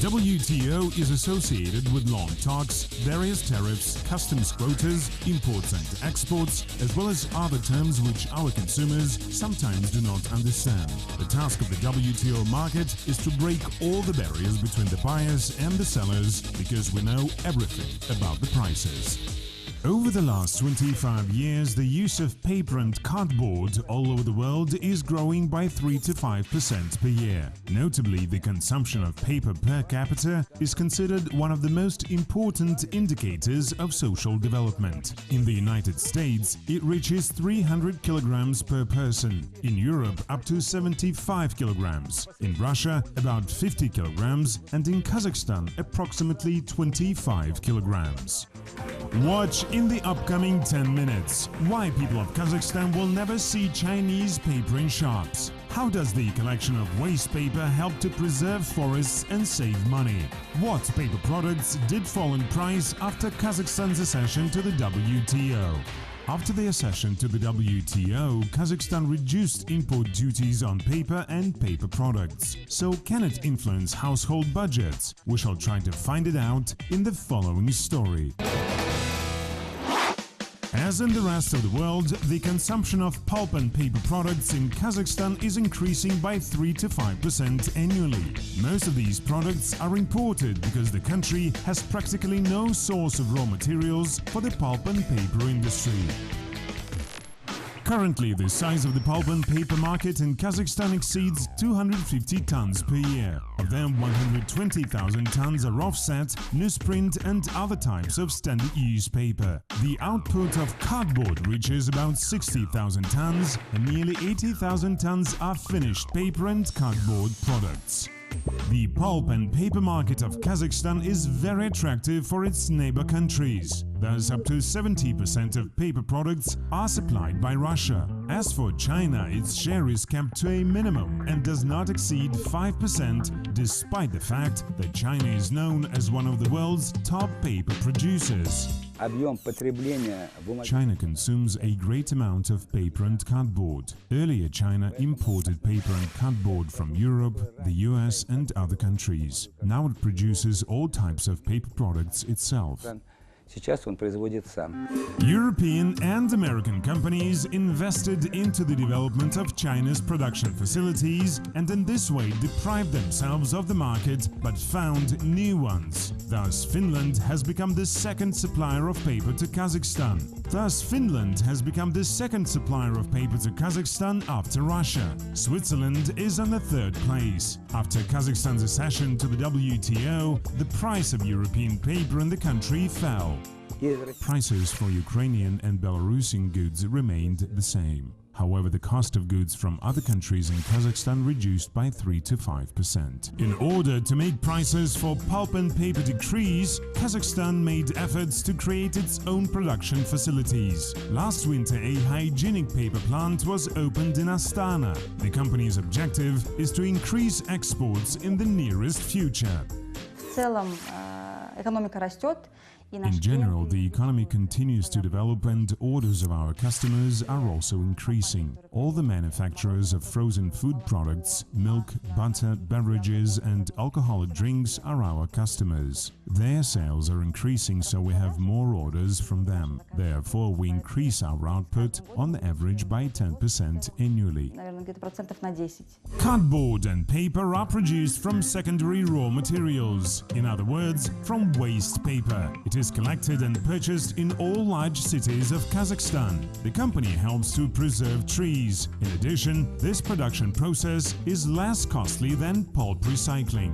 WTO is associated with long talks, various tariffs, customs quotas, imports and exports, as well as other terms which our consumers sometimes do not understand. The task of the WTO market is to break all the barriers between the buyers and the sellers, because we know everything about the prices. Over the last 25 years, the use of paper and cardboard all over the world is growing by 3 to 5% per year. Notably, the consumption of paper per capita is considered one of the most important indicators of social development. In the United States, it reaches 300 kilograms per person, in Europe up to 75 kilograms, in Russia about 50 kilograms, and in Kazakhstan approximately 25 kilograms. Watch in the upcoming 10 minutes why people of Kazakhstan will never see Chinese paper in shops. How does the collection of waste paper help to preserve forests and save money? What paper products did fall in price after Kazakhstan's accession to the WTO? After the accession to the WTO, Kazakhstan reduced import duties on paper and paper products. So can it influence household budgets? We shall try to find it out in the following story. As in the rest of the world, the consumption of pulp and paper products in Kazakhstan is increasing by 3 to 5% annually. Most of these products are imported because the country has practically no source of raw materials for the pulp and paper industry. Currently, the size of the pulp and paper market in Kazakhstan exceeds 250 tons per year. Of them, 120,000 tons are offset, newsprint and other types of standard use paper. The output of cardboard reaches about 60,000 tons, and nearly 80,000 tons are finished paper and cardboard products. The pulp and paper market of Kazakhstan is very attractive for its neighbor countries. Thus, up to 70% of paper products are supplied by Russia. As for China, its share is kept to a minimum and does not exceed 5%, despite the fact that China is known as one of the world's top paper producers. China consumes a great amount of paper and cardboard. Earlier, China imported paper and cardboard from Europe, the US and other countries. Now it produces all types of paper products itself. European and American companies invested into the development of China's production facilities and in this way deprived themselves of the market but found new ones. Thus, Finland has become the second supplier of paper to Kazakhstan. After Russia. Switzerland is on the third place. After Kazakhstan's accession to the WTO, the price of European paper in the country fell. Prices for Ukrainian and Belarusian goods remained the same. However, the cost of goods from other countries in Kazakhstan reduced by 3 to 5%. In order to make prices for pulp and paper decrease, Kazakhstan made efforts to create its own production facilities. Last winter, a hygienic paper plant was opened in Astana. The company's objective is to increase exports in the nearest future. In general, the economy continues to develop and orders of our customers are also increasing. All the manufacturers of frozen food products, milk, butter, beverages and alcoholic drinks are our customers. Their sales are increasing, so we have more orders from them. Therefore, we increase our output on average by 10% annually. Cardboard and paper are produced from secondary raw materials. In other words, from waste paper. It is collected and purchased in all large cities of Kazakhstan. The company helps to preserve trees. In addition, this production process is less costly than pulp recycling.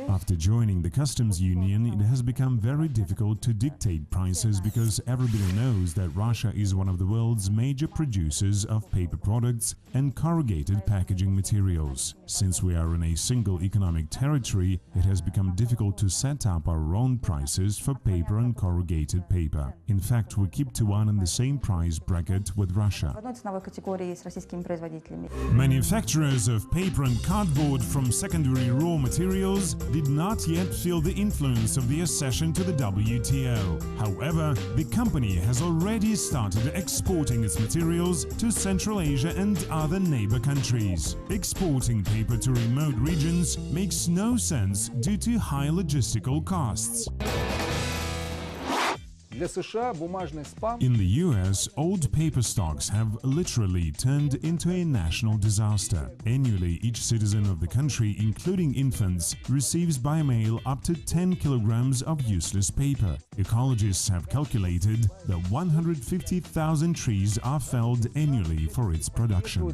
After joining the customs union, it has become very difficult to dictate prices because everybody knows that Russia is one of the world's major producers of paper products and corrugated packaging materials. Since we are in a single economic territory, it has become difficult to set up our own prices for paper and corrugated paper. In fact, we keep to one and the same price bracket with Russia. Manufacturers of paper and cardboard from secondary secondary raw materials did not yet feel the influence of the accession to the WTO. However, the company has already started exporting its materials to Central Asia and other neighbor countries. Exporting paper to remote regions makes no sense due to high logistical costs. In the US, old paper stocks have literally turned into a national disaster. Annually, each citizen of the country, including infants, receives by mail up to 10 kilograms of useless paper. Ecologists have calculated that 150,000 trees are felled annually for its production.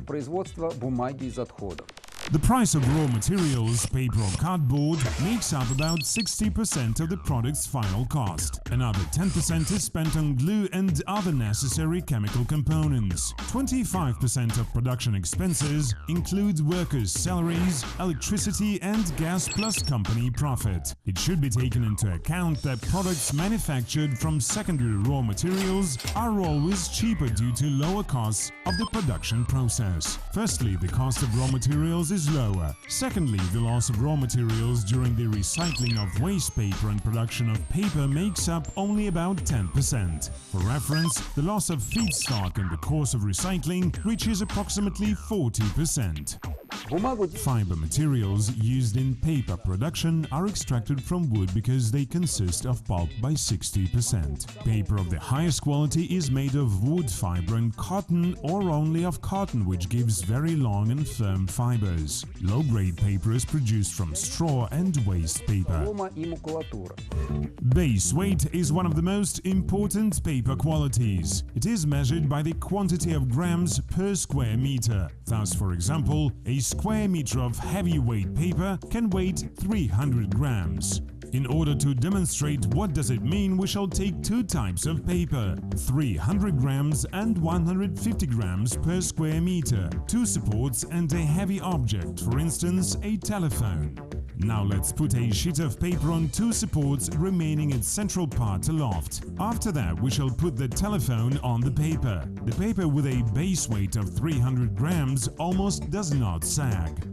The price of raw materials, paper or cardboard, makes up about 60% of the product's final cost. Another 10% is spent on glue and other necessary chemical components. 25% of production expenses include workers' salaries, electricity and gas plus company profit. It should be taken into account that products manufactured from secondary raw materials are always cheaper due to lower costs of the production process. Firstly, the cost of raw materials is lower. Secondly, the loss of raw materials during the recycling of waste paper and production of paper makes up only about 10%. For reference, the loss of feedstock in the course of recycling reaches approximately 40%. Fiber materials used in paper production are extracted from wood because they consist of pulp by 60%. Paper of the highest quality is made of wood fiber and cotton, or only of cotton, which gives very long and firm fibers. Low-grade paper is produced from straw and waste paper. Base weight is one of the most important paper qualities. It is measured by the quantity of grams per square meter. Thus, for example, a square meter of heavyweight paper can weigh 300 grams. In order to demonstrate what does it mean, we shall take two types of paper, 300 grams and 150 grams per square meter, two supports and a heavy object, for instance, a telephone. Now let's put a sheet of paper on two supports, remaining its central part aloft. After that, we shall put the telephone on the paper. The paper with a base weight of 300 grams almost does not sag.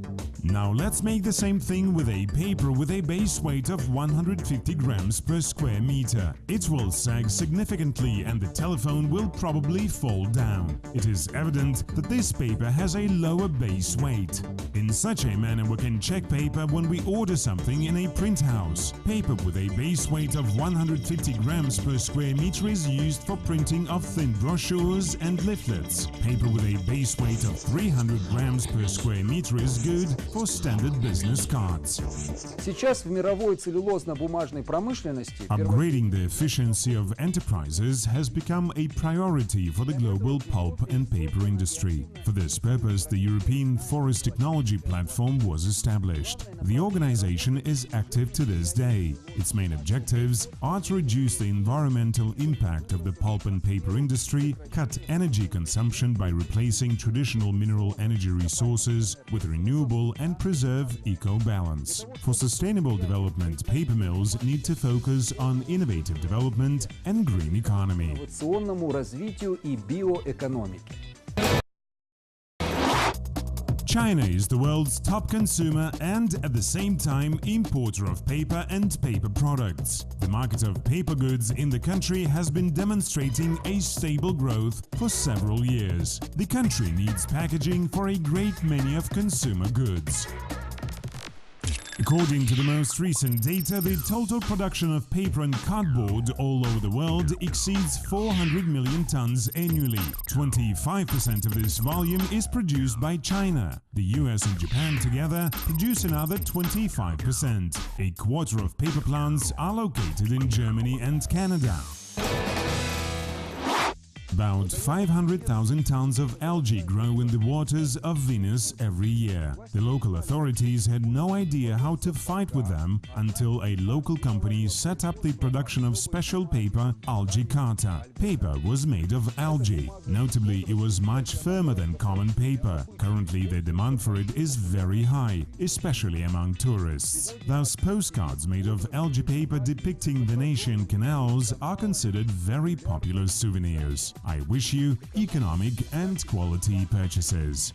Now let's make the same thing with a paper with a base weight of 150 grams per square meter. It will sag significantly and the telephone will probably fall down. It is evident that this paper has a lower base weight. In such a manner we can check paper when we order something in a print house. Paper with a base weight of 150 grams per square meter is used for printing of thin brochures and leaflets. Paper with a base weight of 300 grams per square meter is good for standard business cards. Upgrading the efficiency of enterprises has become a priority for the global pulp and paper industry. For this purpose, the European Forest Technology Platform was established. The organization is active to this day. Its main objectives are to reduce the environmental impact of the pulp and paper industry, cut energy consumption by replacing traditional mineral energy resources with renewable, and preserve eco-balance. For sustainable development, paper mills need to focus on innovative development and green economy. China is the world's top consumer and, at the same time, importer of paper and paper products. The market of paper goods in the country has been demonstrating a stable growth for several years. The country needs packaging for a great many of consumer goods. According to the most recent data, the total production of paper and cardboard all over the world exceeds 400 million tons annually. 25% of this volume is produced by China. The US and Japan together produce another 25%. A quarter of paper plants are located in Germany and Canada. About 500,000 tons of algae grow in the waters of Venus every year. The local authorities had no idea how to fight with them until a local company set up the production of special paper, algae carta. Paper was made of algae. Notably, it was much firmer than common paper. Currently, the demand for it is very high, especially among tourists. Thus, postcards made of algae paper depicting Venetian canals are considered very popular souvenirs. I wish you economic and quality purchases.